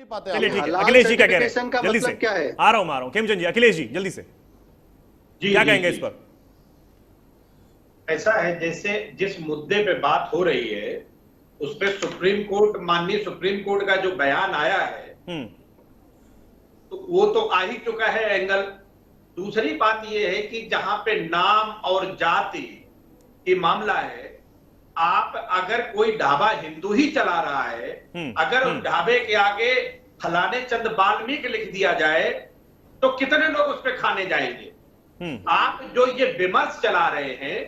पाते चलिए आप। ठीक है, हलाल अखिलेश जी क्या कह रहे सर्टिफिकेशन का हैं जल्दी से? मतलब क्या है? आ रहा हूं खेमचंद जी, अखिलेश जी जल्दी से क्या कहेंगे इस पर? ऐसा है, जैसे जिस मुद्दे पे बात हो रही है उस पे सुप्रीम कोर्ट, माननीय सुप्रीम कोर्ट का जो बयान आया है तो वो तो आ ही चुका है एंगल। दूसरी बात ये है कि जहां पे नाम और जाति की मामला है, आप अगर कोई ढाबा हिंदू ही चला रहा है, अगर उस ढाबे के आगे फलाने चंद वाल्मीकि लिख दिया जाए तो कितने लोग उस पर खाने जाएंगे? आप जो ये विमर्श चला रहे हैं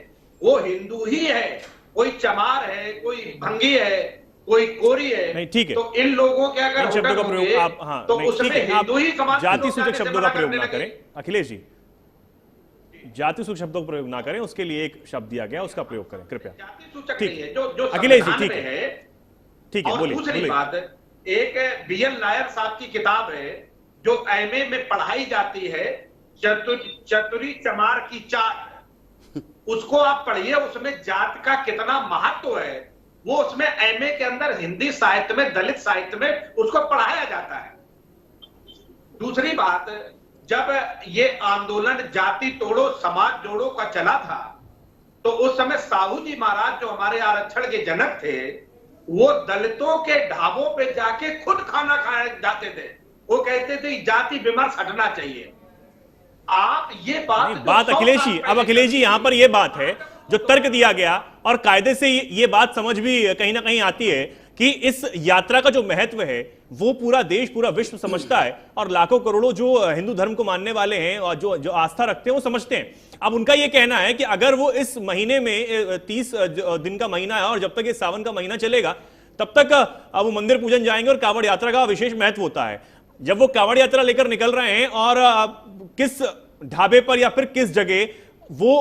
वो हिंदू ही है, कोई चमार है, कोई भंगी है, कोई कोरी है। नहीं ठीक है, तो इन लोगों के अगर शब्दों का प्रयोग आप तो उसमें हिंदू ही समाज जाति सूचक शब्दों का प्रयोग ना करें अखिलेश जी, जाति सूचक शब्दों का प्रयोग ना करें, उसके लिए एक शब्द दिया गया उसका प्रयोग करें कृपया। जाति सूचक नहीं है जो अखिलेश जी ठीक है और बोलिए। दूसरी बात, एक बीएन नायर साहब की किताब है जो एमए में पढ़ाई जाती है, चतुरी चमार की चाट, उसको आप पढ़िए, उसमें जात का कितना महत्व है वो उसमें एमए के अंदर हिंदी साहित्य में, दलित साहित्य में उसको पढ़ाया जाता है। दूसरी बात, जब ये आंदोलन जाति तोड़ो समाज जोड़ो का चला था तो उस समय साहू जी महाराज जो हमारे आरक्षण के जनक थे वो दलितों के ढाबों पे जाके खुद खाना खाए जाते थे। वो कहते थे जाति विमर्श हटना चाहिए। आप ये बात अखिलेश जी, अब अखिलेश जी यहां पर ये बात है जो तर्क दिया गया और कायदे से ये बात समझ भी कहीं ना कहीं आती है कि इस यात्रा का जो महत्व है वो पूरा देश पूरा विश्व समझता है और लाखों करोड़ों जो हिंदू धर्म को मानने वाले हैं और जो आस्था रखते हैं वो समझते हैं। अब उनका ये कहना है कि अगर वो इस महीने में 30 दिन का महीना है और जब तक ये सावन का महीना चलेगा तब तक वो मंदिर पूजन जाएंगे और कांवड़ यात्रा का विशेष महत्व होता है। जब वो कांवड़ यात्रा लेकर निकल रहे हैं और किस ढाबे पर या फिर किस जगह वो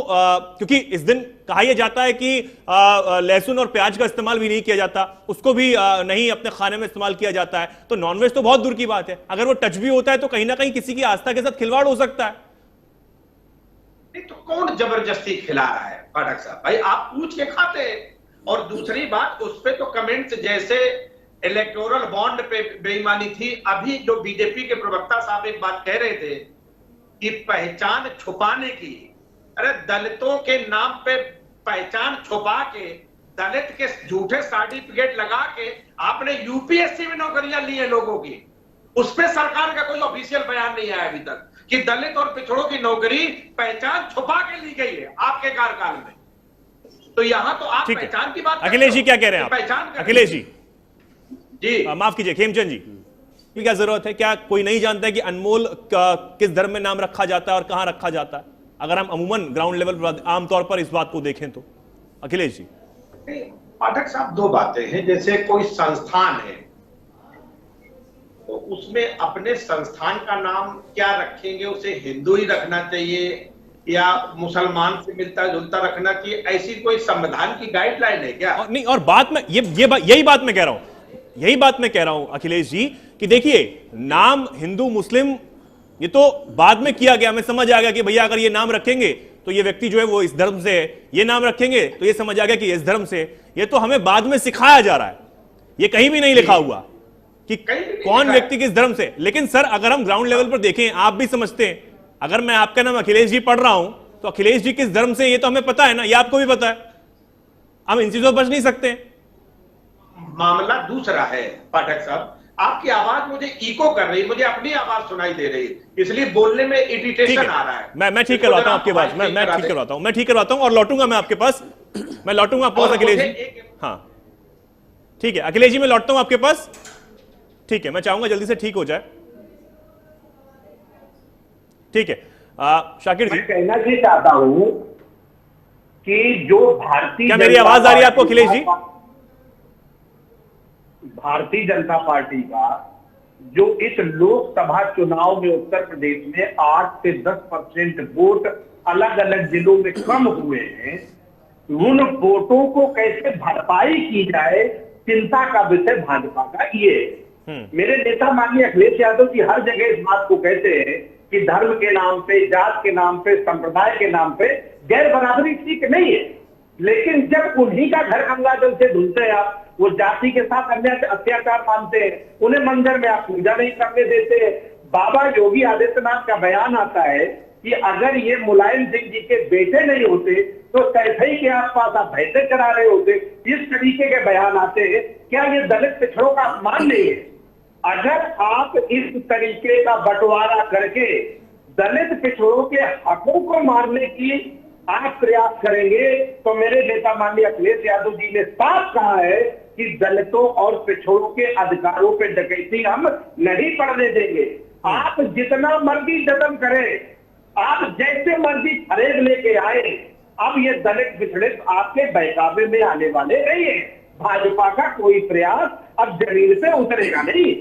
क्योंकि इस दिन कहा यह जाता है कि लहसुन और प्याज का इस्तेमाल भी नहीं किया जाता, उसको भी नहीं अपने खाने में इस्तेमाल किया जाता है, तो नॉनवेज तो बहुत दूर की बात है, अगर वो टच भी होता है तो कहीं ना कहीं किसी की आस्था के साथ खिलवाड़ हो सकता है। नहीं तो कौन जबरदस्ती खिला रहा है पाठक साहब? भाई आप पूछ के खाते हैं। और दूसरी बात, उस पे तो कमेंट्स जैसे इलेक्टोरल बॉन्ड पे बेईमानी थी। अभी जो बीजेपी के प्रवक्ता साहब एक बात कह रहे थे कि पहचान छुपाने की, अरे दलितों के नाम पे पहचान छुपा के, दलित के झूठे सर्टिफिकेट लगा के आपने यूपीएससी में नौकरियां ली है लोगों की, उस पे सरकार का कोई ऑफिशियल बयान नहीं आया अभी तक कि दलित और पिछड़ों की नौकरी पहचान छुपा के ली गई है आपके कार्यकाल में। तो यहां तो आप पहचान की बात, अखिलेश जी क्या कह रहे हैं आप? पहचान अखिलेश जी जी माफ कीजिए, खेमचंद जी क्या जरूरत है? क्या कोई नहीं जानता है कि अनमोल किस धर्म में नाम रखा जाता है और कहां रखा जाता है? अगर हम अमूमन ग्राउंड लेवल पर आमतौर पर इस बात को देखें तो अखिलेश जी। पाठक साहब, दो बातें हैं। जैसे कोई संस्थान है तो उसमें अपने संस्थान का नाम क्या रखेंगे, उसे हिंदू ही रखना चाहिए या मुसलमान से मिलता जुलता रखना चाहिए? ऐसी कोई संविधान की गाइडलाइन है क्या? नहीं, और बात में यही बात मैं कह रहा हूं अखिलेश जी कि देखिए, नाम हिंदू मुस्लिम ये तो बाद में किया गया, हमें समझ आ गया कि भैया अगर ये नाम रखेंगे तो ये व्यक्ति जो है वो इस धर्म से है, ये नाम रखेंगे तो ये समझ आ गया कि इस धर्म से। ये तो हमें बाद में सिखाया जा रहा है, ये कहीं भी नहीं लिखा हुआ कि कौन व्यक्ति किस धर्म से। लेकिन सर अगर हम ग्राउंड लेवल पर देखें, आप भी समझते हैं, अगर मैं आपका नाम अखिलेश जी पढ़ रहा हूं तो अखिलेश जी किस धर्म से ये तो हमें पता है ना, ये आपको भी पता है, हम इन चीजों से बच नहीं सकते। मामला दूसरा है पाठक साहब, आपकी आवाज मुझे इको कर रही है, मुझे अपनी आवाज सुनाई दे रही है, इसलिए बोलने में इरिटेशन आ रहा है। मैं ठीक करवाता हूं आपकी बात, मैं ठीक करवाता हूं और लौटूंगा मैं आपके पास, मैं लौटूंगा आपके पास अखिलेश जी। हाँ ठीक है अखिलेश जी, मैं लौटता हूं आपके पास। ठीक है, मैं चाहूंगा जल्दी से ठीक हो जाए। ठीक है शाकिर जी, मैं कहना ये चाहता हूं कि जो भारतीय, क्या मेरी आवाज आ रही है आपको अखिलेश जी? भारतीय जनता पार्टी का जो इस लोकसभा चुनाव में उत्तर प्रदेश में 8 से 10% वोट अलग अलग जिलों में कम हुए हैं, उन वोटों को कैसे भरपाई की जाए, चिंता का विषय भाजपा का ये। मेरे नेता माननीय अखिलेश यादव जी हर जगह इस बात को कहते हैं कि धर्म के नाम पे, जात के नाम पे, संप्रदाय के नाम पे गैर बराबरी ठीक नहीं है, लेकिन जब उन्हीं का घर गंगा जल से धुलते हैं आप, वो जाति के साथ अन्य अत्याचार मानते हैं, उन्हें मंदिर में आप पूजा नहीं करने देते। बाबा योगी आदित्यनाथ का बयान आता है कि अगर ये मुलायम सिंह जी के बेटे नहीं होते तो कैथई के आसपास आप भैंसे चरा रहे होते। इस तरीके के बयान आते हैं। क्या ये दलित पिछड़ों का अपमान नहीं है? अगर आप इस तरीके का बंटवारा करके दलित पिछड़ों के हकों को मारने की आप प्रयास करेंगे तो मेरे नेता माननीय अखिलेश यादव जी ने साफ कहा है कि दलितों और पिछड़ों के अधिकारों पे डकैती हम नहीं पड़ने देंगे। आप जितना मर्जी जतन करें, आप जैसे मर्जी फरेब लेके आए, अब ये दलित पिछड़े आपके बहकावे में आने वाले नहीं है। भाजपा का कोई प्रयास अब जमीन पे उतरेगा नहीं।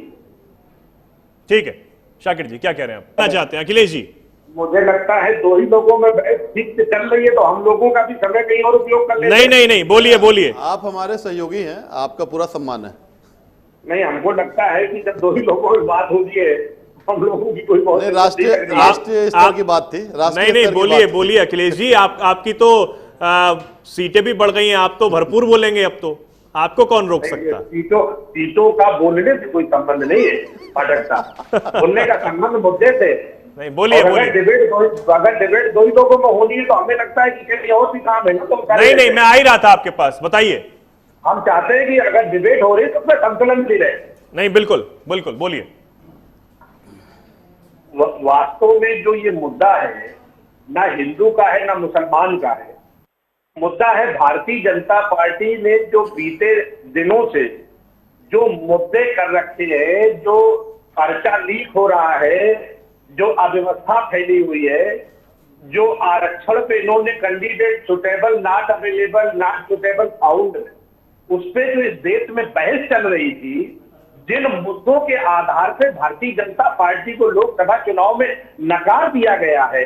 ठीक है, शाकिर जी क्या कह रहे हैं आप, क्या चाहते हैं अखिलेश जी? मुझे लगता है दो ही लोगों में बहस ठीक से चल रही है, तो हम लोगों का भी समय कहीं और उपयोग कर लेते हैं। नहीं, बोलिए बोलिए। आप हमारे सहयोगी हैं, आपका पूरा सम्मान है। नहीं, हमको लगता है कि जब दो ही लोगों में बात होती है हम लोगों की कोई बहुत राष्ट्रीय स्तर की बात थी। नहीं, बोलिए अखिलेश जी। आपकी तो सीटें भी बढ़ गई हैं, आप तो भरपूर बोलेंगे अब तो, आपको कौन रोक सकता? सीटों का बोलने से कोई संबंध नहीं है पाठक साहब, बोलने का संबंध मुद्दे से। नहीं, बोलिए। अगर डिबेट दो ही लोगों में होनी है तो हमें लगता है कि कहीं और भी काम है ना, तो नहीं, मैं आ ही रहा था आपके पास, बताइए। हम चाहते हैं कि अगर डिबेट हो रही है तो उसमें संतुलन भी रहे। नहीं, बिल्कुल बोलिए। वास्तव में जो ये मुद्दा है ना हिंदू का है ना मुसलमान का है, मुद्दा है भारतीय जनता पार्टी ने जो बीते दिनों से जो मुद्दे कर रखे हैं, जो पर्चा लीक हो रहा है, जो अव्यवस्था फैली हुई है, जो आरक्षण पे इन्होंने candidate suitable not available not suitable found, उस पे जो इस देश में बहस चल रही थी, जिन मुद्दों के आधार पे भारतीय जनता पार्टी को लोकसभा चुनाव में नकार दिया गया है,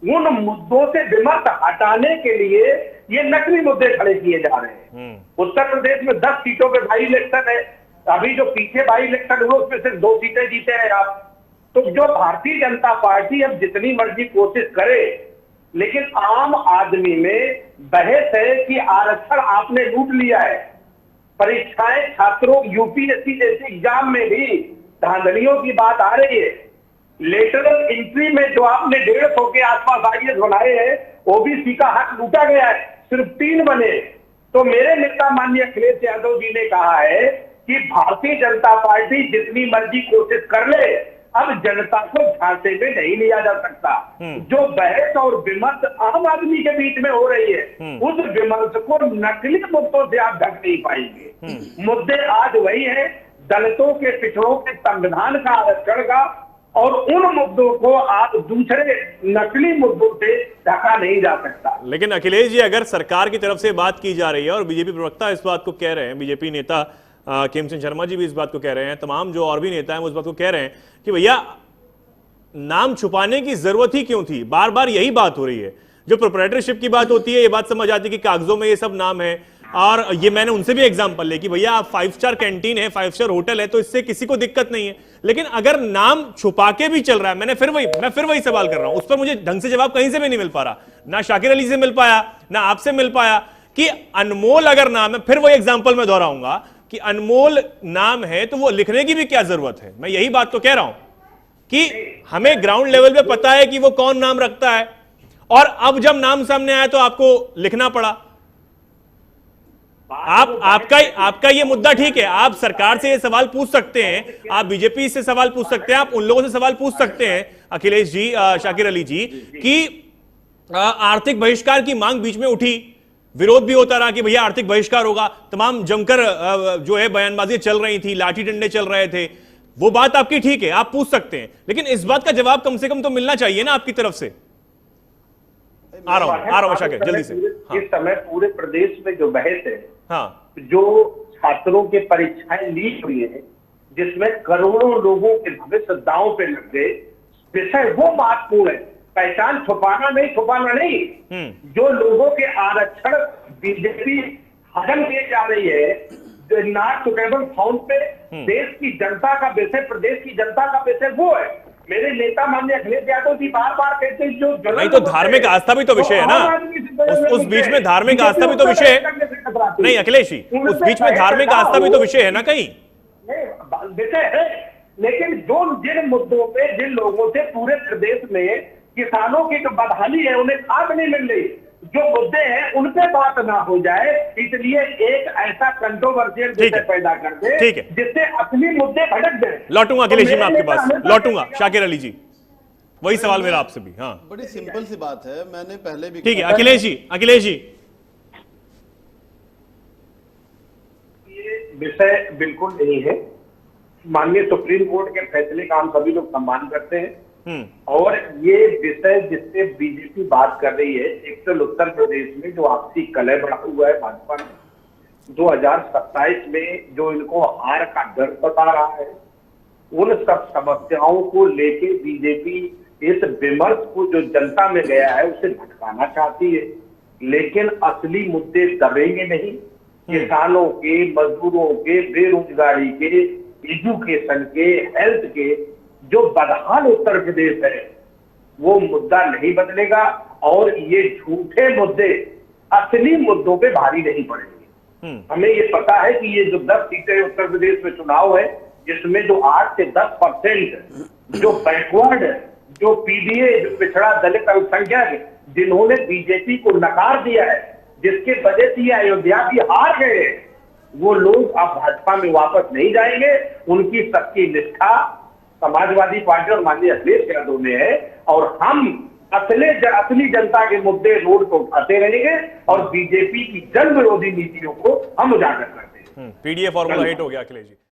उन मुद्दों से विमत हटाने के लिए ये नकली मुद्दे खड़े किए जा रहे हैं। उत्तर प्रदेश में 10 सीटों पे बाई इलेक्शन है, अभी जो पीछे बाई इलेक्शन हुआ उसमें सिर्फ 2 सीटें जीते हैं आप। तो जो भारतीय जनता पार्टी अब जितनी मर्जी कोशिश करे, लेकिन आम आदमी में बहस है कि आरक्षण आपने लूट लिया है। परीक्षाएं छात्रों यूपीएससी जैसे एग्जाम में भी धांधलियों की बात आ रही है। लेटरल एंट्री में जो आपने 150 के आसपास आईएएस बनाए हैं, ओबीसी का हक लूटा गया है, सिर्फ 3 बने। तो मेरे नेता माननीय अखिलेश यादव जी ने कहा है कि भारतीय जनता पार्टी जितनी मर्जी कोशिश कर ले, अब जनता को झांसे में नहीं लिया जा सकता। जो बहस और विमर्श आम आदमी के बीच में हो रही है, उस विमर्श को नकली मुद्दों से आप ढक नहीं पाएंगे। मुद्दे आज वही है, दलितों के पिछड़ों के संविधान का आरक्षण का, और उन मुद्दों को आप दूसरे नकली मुद्दों से ढका नहीं जा सकता। लेकिन अखिलेश जी, अगर सरकार की तरफ से बात की जा रही है और बीजेपी प्रवक्ता इस बात को कह रहे हैं, बीजेपी नेता खेम सिंह शर्मा जी भी इस बात को कह रहे हैं, तमाम जो और भी नेता हैं वो इस बात को कह रहे हैं कि भैया नाम छुपाने की जरूरत ही क्यों थी? बार बार यही बात हो रही है। जो प्रोप्राइटरशिप की बात होती है, ये बात समझ आती है कि कागजों में ये सब नाम है, और ये मैंने उनसे भी एग्जांपल ले कि भैया आप 5 स्टार कैंटीन है, 5 स्टार होटल है, तो इससे किसी को दिक्कत नहीं है। लेकिन अगर नाम छुपा के भी चल रहा है, मैं फिर वही सवाल कर रहा हूं, उस पर मुझे ढंग से जवाब कहीं से भी नहीं मिल पा रहा, ना शाकिर अली से मिल पाया, ना आपसे मिल पाया, कि अनमोल अगर नाम है, फिर वही एग्जाम्पल मैं दोहराऊंगा कि अनमोल नाम है तो वो लिखने की भी क्या जरूरत है? मैं यही बात तो कह रहा हूं कि हमें ग्राउंड लेवल पे पता है कि वो कौन नाम रखता है, और अब जब नाम सामने आया तो आपको लिखना पड़ा। आपका ये मुद्दा ठीक है, आप सरकार से ये सवाल पूछ सकते हैं, आप बीजेपी से सवाल पूछ सकते हैं, आप उन लोगों से सवाल पूछ सकते हैं अखिलेश जी, शाकिर अली जी, कि आर्थिक बहिष्कार की मांग बीच में उठी, विरोध भी होता रहा कि भैया आर्थिक बहिष्कार होगा, तमाम जमकर जो है बयानबाजी चल रही थी, लाठी डंडे चल रहे थे, वो बात आपकी ठीक है, आप पूछ सकते हैं, लेकिन इस बात का जवाब कम से कम तो मिलना चाहिए ना आपकी तरफ से। आ रहा हूं शाकिर, जल्दी से। हाँ। इस समय पूरे प्रदेश में जो बहस है, हाँ, जो छात्रों के परीक्षाएं लीक हुई है, जिसमें करोड़ों लोगों के भविष्य दांव पे लग गए, विषय वो महत्वपूर्ण है। पहचान छुपाना नहीं, जो लोगों के आरक्षण बीजेपी हजम किए जा रही है, नॉट सुटेबल फाउंड पे देश की जनता का विषय, प्रदेश की जनता का विषय वो है। मेरे नेता माननीय अखिलेश यादव जी बार बार कहते हैं जो नहीं तो धार्मिक आस्था भी तो विषय है ना, उस बीच में धार्मिक आस्था भी तो विषय है। नहीं अखिलेश जी, उस बीच में धार्मिक आस्था भी तो विषय है ना कहीं। नहीं विषय है, लेकिन जिन मुद्दों पे जिन लोगों से पूरे प्रदेश में किसानों की जो बदहाली है, उन्हें खाद नहीं मिल रही, जो मुद्दे हैं उन पे बात ना हो जाए, इसलिए एक ऐसा कंट्रोवर्शियल विषय पैदा कर दे जिससे असली मुद्दे भटक जाए। लौटूंगा अखिलेश जी मैं आपके पास, लौटूंगा शाकिर अली जी, वही सवाल मेरा आपसे भी। हाँ बड़ी सिंपल सी बात है, मैंने पहले भी ठीक है अखिलेश जी, अखिलेश जी ये विषय बिल्कुल नहीं है। माननीय सुप्रीम कोर्ट के फैसले का हम सभी लोग सम्मान करते हैं, और ये विषय जिससे बीजेपी बात कर रही है, एक तो उत्तर प्रदेश में जो आपसी कलह बढ़ा हुआ है भाजपा में, 2027 में जो इनको हार का डर सता रहा है, उन सब समस्याओं को लेके बीजेपी इस विमर्श को जो जनता में गया है उसे भटकाना चाहती है, लेकिन असली मुद्दे दबेंगे नहीं। किसानों के, मजदूरों के, बेरोजगारी के, एजुकेशन के, हेल्थ के, जो बदहाल उत्तर प्रदेश है वो मुद्दा नहीं बदलेगा, और ये झूठे मुद्दे असली मुद्दों पे भारी नहीं पड़ेंगे। हमें ये पता है कि ये जो 10 सीटें उत्तर प्रदेश में चुनाव है, जिसमें जो 8 से 10% जो बैकवर्ड, जो पीडीए, जो पिछड़ा दलित अल्पसंख्यक, जिन्होंने बीजेपी को नकार दिया है, जिसके वजह से अयोध्या भी हार गए, वो लोग अब भाजपा में वापस नहीं जाएंगे। उनकी सबकी निष्ठा समाजवादी पार्टी और माननीय अखिलेश यादव ने है, और हम असली जनता के मुद्दे रोड पर उठाते रहेंगे और बीजेपी की जन विरोधी नीतियों को हम उजागर करते हैं। पीडीए फॉर्मूला हिट हो गया अखिलेश जी।